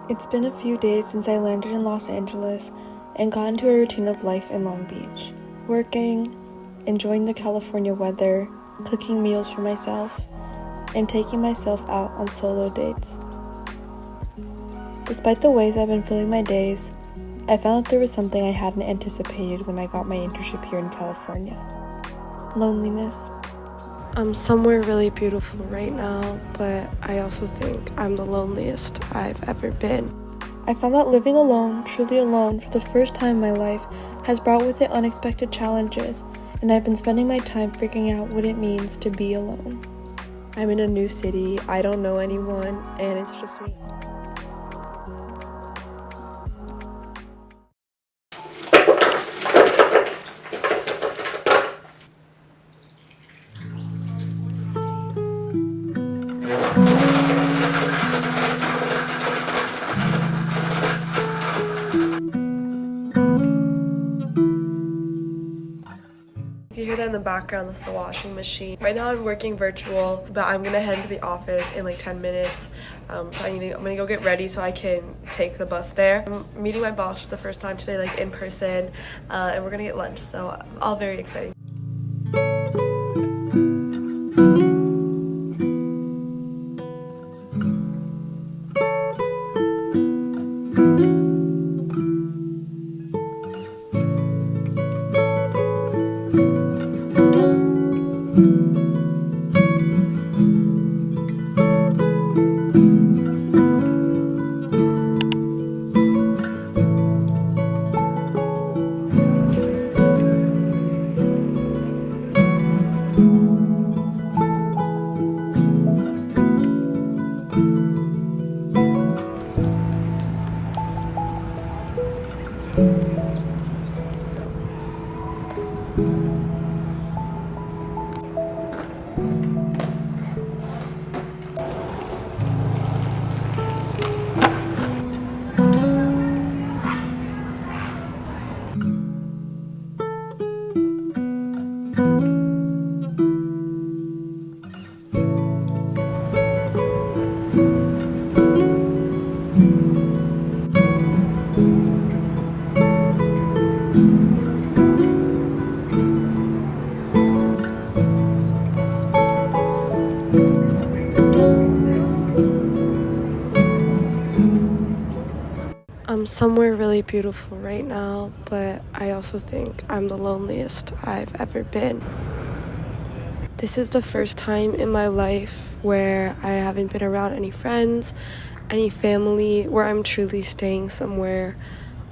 It's been a few days since I landed in Los Angeles and got into a routine of life in Long Beach. Working, enjoying the California weather, cooking meals for myself, and taking myself out on solo dates. Despite the ways I've been filling my days, I found that there was something I hadn't anticipated when I got my internship here in California. Loneliness. I'm somewhere really beautiful right now, but I also think I'm the loneliest I've ever been. I found that living alone, truly alone, for the first time in my life has brought with it unexpected challenges, and I've been spending my time figuring out what it means to be alone. I'm in a new city, I don't know anyone, and it's just me. You hear that in the background, that's the washing machine. Right now I'm working virtual, but I'm gonna head to the office in like 10 minutes. I'm gonna go get ready so I can take the bus there. I'm meeting my boss for the first time today, like in person, and we're gonna get lunch, so all very exciting. I'm somewhere really beautiful right now, but I also think I'm the loneliest I've ever been. This is the first time in my life where I haven't been around any friends, any family, where I'm truly staying somewhere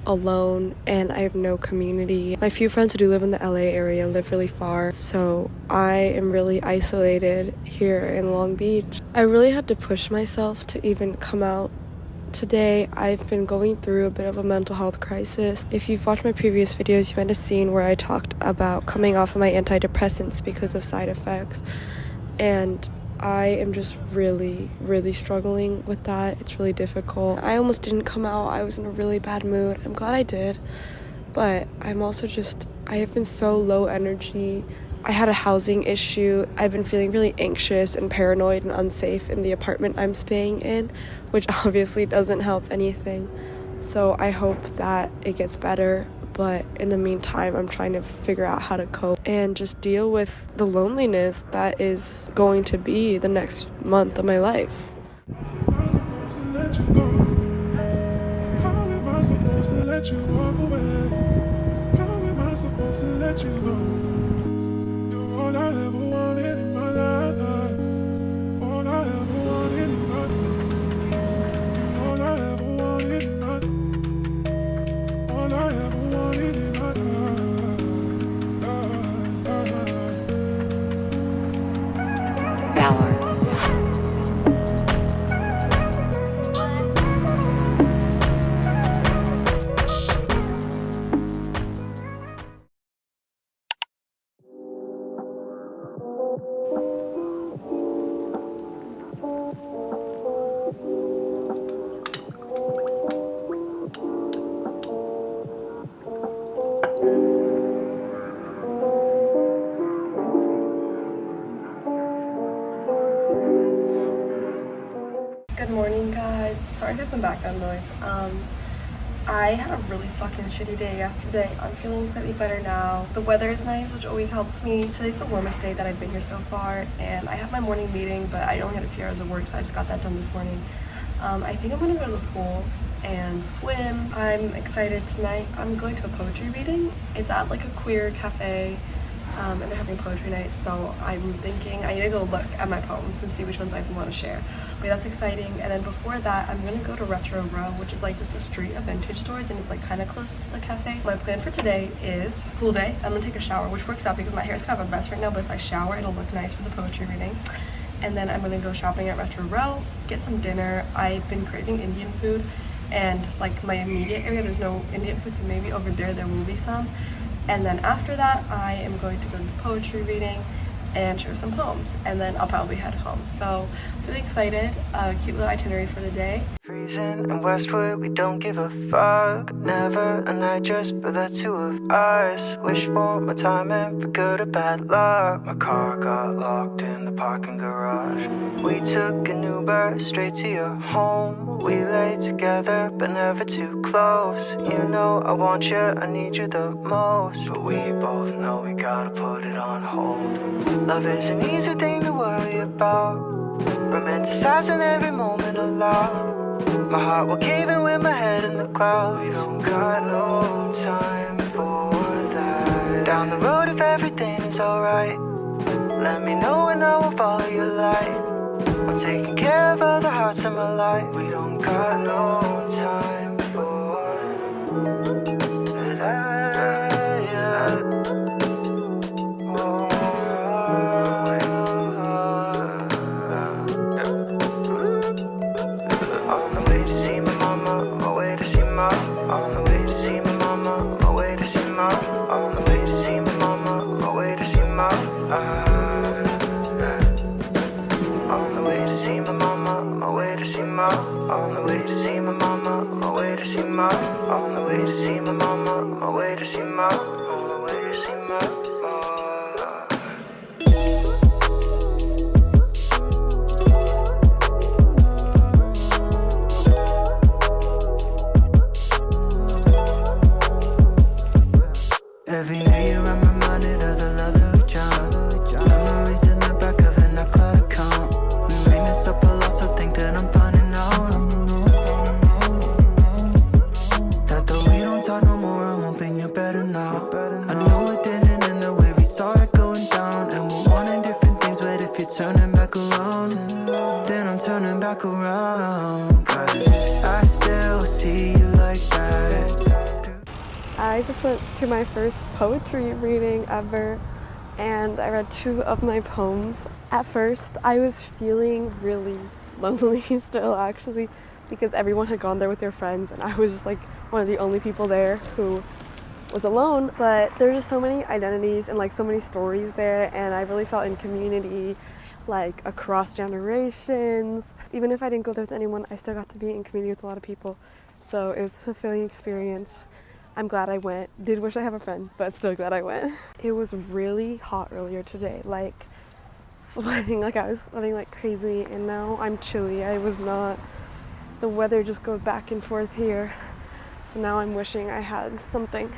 alone and I have no community. My few friends who do live in the LA area live really far, so I am really isolated here in Long Beach. I really had to push myself to even come out. Today, I've been going through a bit of a mental health crisis. If you've watched my previous videos, you might have seen where I talked about coming off of my antidepressants because of side effects. And I am just really, really struggling with that. It's really difficult. I almost didn't come out. I was in a really bad mood. I'm glad I did. But I'm also I have been so low energy. I had a housing issue. I've been feeling really anxious and paranoid and unsafe in the apartment I'm staying in, which obviously doesn't help anything. So I hope that it gets better, but in the meantime, I'm trying to figure out how to cope and just deal with the loneliness that is going to be the next month of my life. How am I supposed to let you go? How am I supposed to let you walk away? How am I supposed to let you go? You're all I ever wanted in my life. All I ever wanted in my life. You're all I ever wanted in my life. All I ever wanted in my life. VALXR. sorry for some background noise. I had a really fucking shitty day yesterday. I'm feeling slightly better now. The weather is nice, which always helps me. Today's the warmest day that I've been here so far, and I have my morning meeting, but I only had a few hours of work, so I just got that done this morning. I think I'm gonna go to the pool and swim. I'm excited tonight. I'm going to a poetry reading. It's at like a queer cafe, and they're having poetry night, so I'm thinking I need to go look at my poems and see which ones I want to share. But that's exciting. And then before that, I'm gonna go to Retro Row, which is like just a street of vintage stores, and it's like kind of close to the cafe. My plan for today is pool day. I'm gonna take a shower, which works out because my hair is kind of a mess right now, but if I shower, it'll look nice for the poetry reading. And then I'm gonna go shopping at Retro Row, get some dinner. I've been craving Indian food, and like my immediate area, there's no Indian food, so maybe over there will be some. And then after that, I am going to go to the poetry reading and share some poems, and then I'll probably head home. So really excited. Cute little itinerary for the day. Freezing in Westwood, we don't give a fuck. Never a night just for the two of us. Wish for my timing for good or bad luck. My car got locked in the parking garage. We took an Uber straight to your home. We lay together but never too close. You know I want you, I need you the most. But we both know we gotta put it on hold. Love is an easy thing to worry about, romanticizing every moment aloud. My heart will cave in with my head in the clouds. We don't got no time for that. Down the road if everything is alright, let me know and I will follow your light. I'm taking care of other hearts in my life. We don't got no time for that, yeah. On the way to see my mama, on my way to see my. On the way to see my mama, on my way to see my. On the way to see my mama, on my way to see my. On the way to see my mama, on my way to see my. On the way to see my mama, on my way to see my. On the way to see my mama, on my way to see my. On the way to see my. Every night you I'm reminded of the love that we drowned. Memories in the back of an iCloud account. We ring this up a lot, so think that I'm finding out that though we don't talk no more, I'm hoping you're better now. I know it didn't end the way we saw it going down, and we're wanting different things, but if you're turning back around, then I'm turning back around. Cause I still see you like that. I just went to my first poetry reading ever, and I read 2 of my poems. At first, I was feeling really lonely still, actually, because everyone had gone there with their friends, and I was just like one of the only people there who was alone. But there's just so many identities and like so many stories there, and I really felt in community, like across generations. Even if I didn't go there with anyone, I still got to be in community with a lot of people, so it was a fulfilling experience. I'm glad I went. Did wish I had a friend, but still glad I went. It was really hot earlier today, like sweating, like I was sweating like crazy, and now I'm chilly. I was not. The weather just goes back and forth here, so now I'm wishing I had something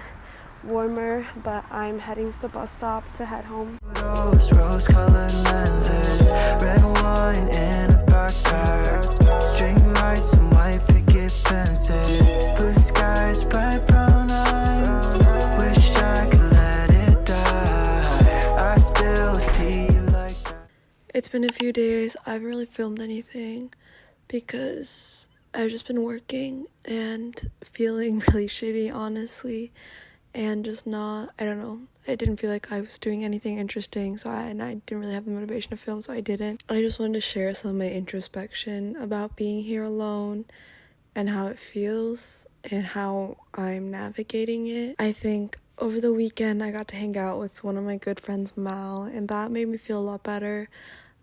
warmer, but I'm heading to the bus stop to head home. Those rose-colored lenses, red wine in a backpack, string lights and white picket fences, blue skies, bright brown eyes. Wish I could let it die. I still see you like that. It's been a few days. I haven't really filmed anything because I've just been working and feeling really shitty, honestly. And just not, I don't know, I didn't feel like I was doing anything interesting, so I didn't really have the motivation to film, so I didn't. I just wanted to share some of my introspection about being here alone and how it feels and how I'm navigating it. I think over the weekend I got to hang out with one of my good friends, Mal, and that made me feel a lot better.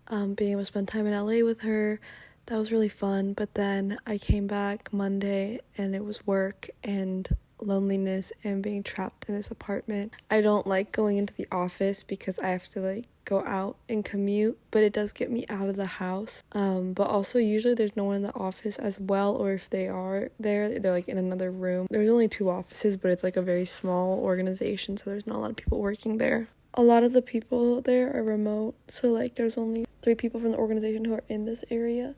Being able to spend time in LA with her, that was really fun. But then I came back Monday and it was work, and loneliness and being trapped in this apartment. I don't like going into the office because I have to like go out and commute, but it does get me out of the house. But also usually there's no one in the office as well, or if they are there, they're like in another room. There's only 2 offices, but it's like a very small organization, so there's not a lot of people working there. A lot of the people there are remote, so like there's only 3 people from the organization who are in this area.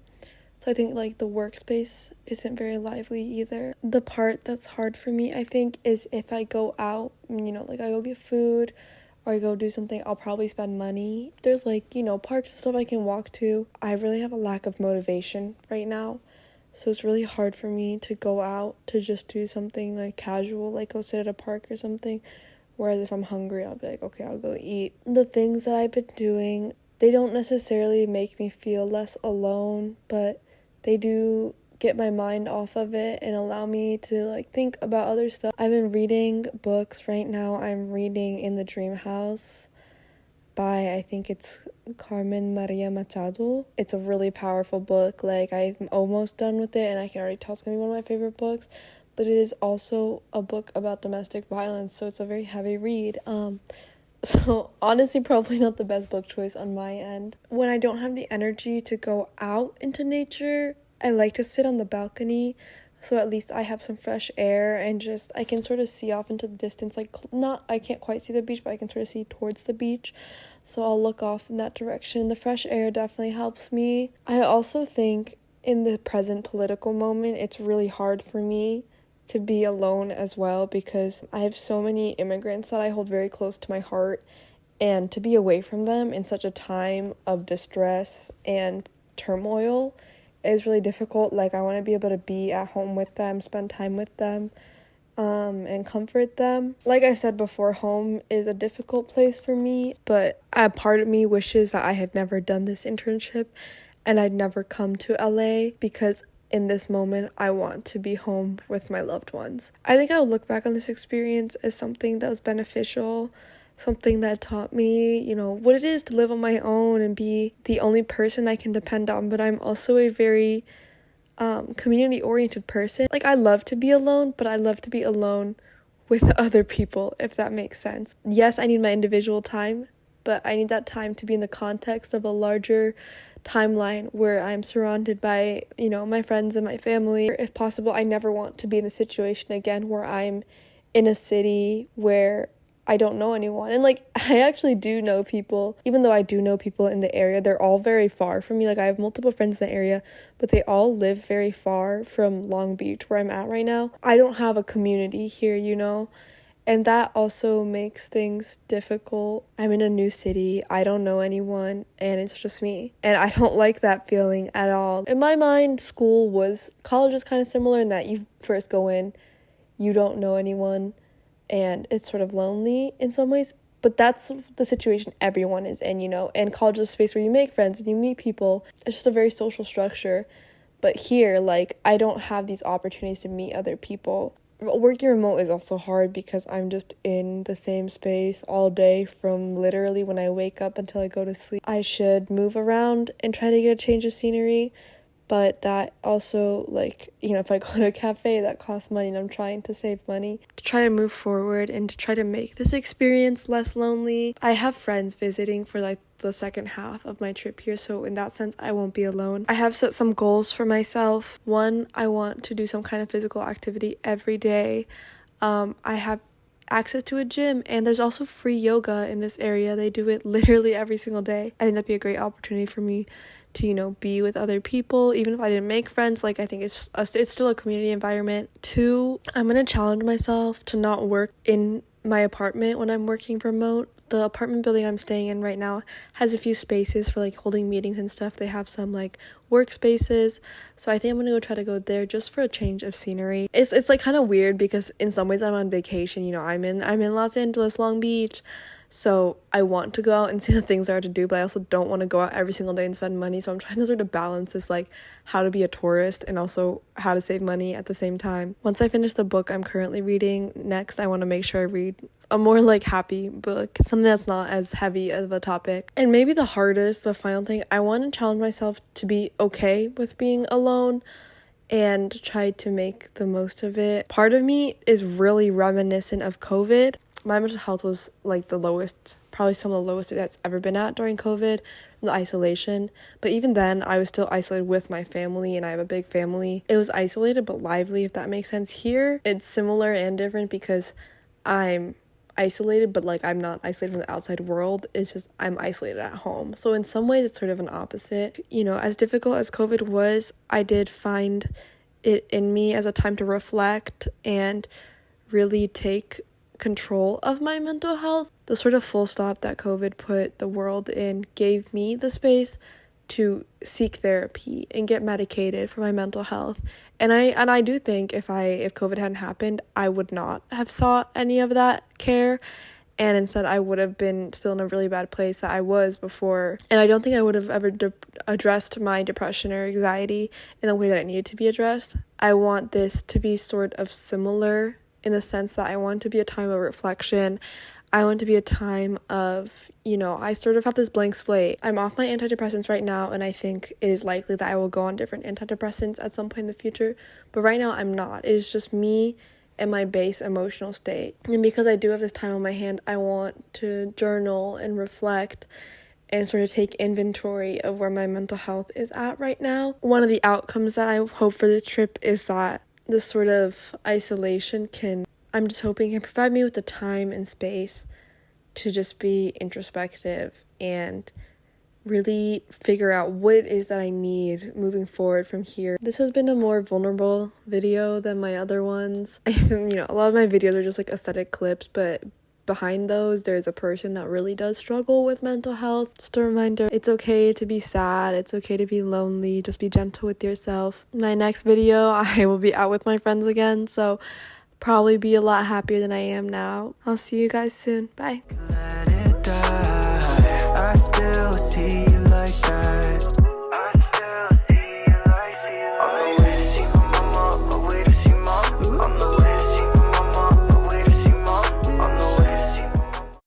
So I think like the workspace isn't very lively either. The part that's hard for me, I think, is if I go out, like I go get food or I go do something, I'll probably spend money. There's like, parks and stuff I can walk to. I really have a lack of motivation right now. So it's really hard for me to go out to just do something like casual, like go sit at a park or something. Whereas if I'm hungry, I'll be like, okay, I'll go eat. The things that I've been doing, they don't necessarily make me feel less alone, but they do get my mind off of it and allow me to like think about other stuff. I've been reading books. Right now I'm reading In the Dream House by, I think it's Carmen Maria Machado. It's a really powerful book. Like I'm almost done with it and I can already tell it's gonna be one of my favorite books, but it is also a book about domestic violence, so it's a very heavy read. So honestly, probably not the best book choice on my end. When I don't have the energy to go out into nature, I like to sit on the balcony, so at least I have some fresh air and just I can sort of see off into the distance. Like I can't quite see the beach, but I can sort of see towards the beach, so I'll look off in that direction. The fresh air definitely helps me. I also think in the present political moment, it's really hard for me to be alone as well, because I have so many immigrants that I hold very close to my heart, and to be away from them in such a time of distress and turmoil is really difficult. Like I want to be able to be at home with them, spend time with them, and comfort them. Like I said before, home is a difficult place for me, but a part of me wishes that I had never done this internship and I'd never come to LA, because in this moment, I want to be home with my loved ones. I think I'll look back on this experience as something that was beneficial, something that taught me, what it is to live on my own and be the only person I can depend on. But I'm also a very community-oriented person. Like I love to be alone, but I love to be alone with other people, if that makes sense. Yes, I need my individual time, but I need that time to be in the context of a larger timeline where I'm surrounded by, my friends and my family. If possible, I never want to be in the situation again where I'm in a city where I don't know anyone. And like I actually do know people, even though I do know people in the area, they're all very far from me. Like I have multiple friends in the area, but they all live very far from Long Beach, where I'm at right now. I don't have a community here, and that also makes things difficult. I'm in a new city, I don't know anyone, and it's just me. And I don't like that feeling at all. In my mind, college is kind of similar in that you first go in, you don't know anyone, and it's sort of lonely in some ways. But that's the situation everyone is in, and college is a space where you make friends and you meet people. It's just a very social structure. But here, like, I don't have these opportunities to meet other people. Working remote is also hard because I'm just in the same space all day from literally when I wake up until I go to sleep. I should move around and try to get a change of scenery, but that also, like, if I go to a cafe, that costs money, and I'm trying to save money to try to move forward and to try to make this experience less lonely. I have friends visiting for like the second half of my trip here, so in that sense I won't be alone. I have set some goals for myself. One, I want to do some kind of physical activity every day. I have access to a gym, and there's also free yoga in this area. They do it literally every single day. I think that'd be a great opportunity for me to be with other people, even if I didn't make friends. Like I think it's still a community environment. 2, I'm gonna challenge myself to not work in my apartment when I'm working remote. The apartment building I'm staying in right now has a few spaces for like holding meetings and stuff. They have some like workspaces, so I think I'm gonna try to go there just for a change of scenery. It's like kind of weird because in some ways I'm on vacation. I'm in Los Angeles, Long Beach, so I want to go out and see the things there are to do, but I also don't want to go out every single day and spend money. So I'm trying to sort of balance this, like how to be a tourist and also how to save money at the same time. Once I finish the book I'm currently reading, next I want to make sure I read a more like happy book, something that's not as heavy of a topic. And maybe the hardest but final thing, I want to challenge myself to be okay with being alone and tried to make the most of it. Part of me is really reminiscent of COVID. My mental health was like the lowest, probably some of the lowest it's ever been at during COVID, the isolation. But even then, I was still isolated with my family, and I have a big family. It was isolated but lively, if that makes sense. Here, it's similar and different because I'm isolated, but like I'm not isolated from the outside world. It's just I'm isolated at home. So in some ways, it's sort of an opposite. You know, as difficult as COVID was, I did find it in me as a time to reflect and really take control of my mental health. The sort of full stop that COVID put the world in gave me the space to seek therapy and get medicated for my mental health. And I do think if COVID hadn't happened, I would not have sought any of that care, and instead I would have been still in a really bad place that I was before. And I don't think I would have ever addressed my depression or anxiety in the way that it needed to be addressed. I want this to be sort of similar in the sense that I want it to be a time of reflection. I want it to be a time of, I sort of have this blank slate. I'm off my antidepressants right now, and I think it is likely that I will go on different antidepressants at some point in the future. But right now, I'm not. It is just me and my base emotional state. And because I do have this time on my hand, I want to journal and reflect and sort of take inventory of where my mental health is at right now. One of the outcomes that I hope for the trip is that this sort of isolation I'm just hoping can provide me with the time and space to just be introspective and really figure out what it is that I need moving forward from here. This has been a more vulnerable video than my other ones. A lot of my videos are just like aesthetic clips, but behind those, there's a person that really does struggle with mental health. Just a reminder, it's okay to be sad, it's okay to be lonely, just be gentle with yourself. My next video, I will be out with my friends again, so probably be a lot happier than I am now. I'll see you guys soon. Bye. Let it die. I still see you like that.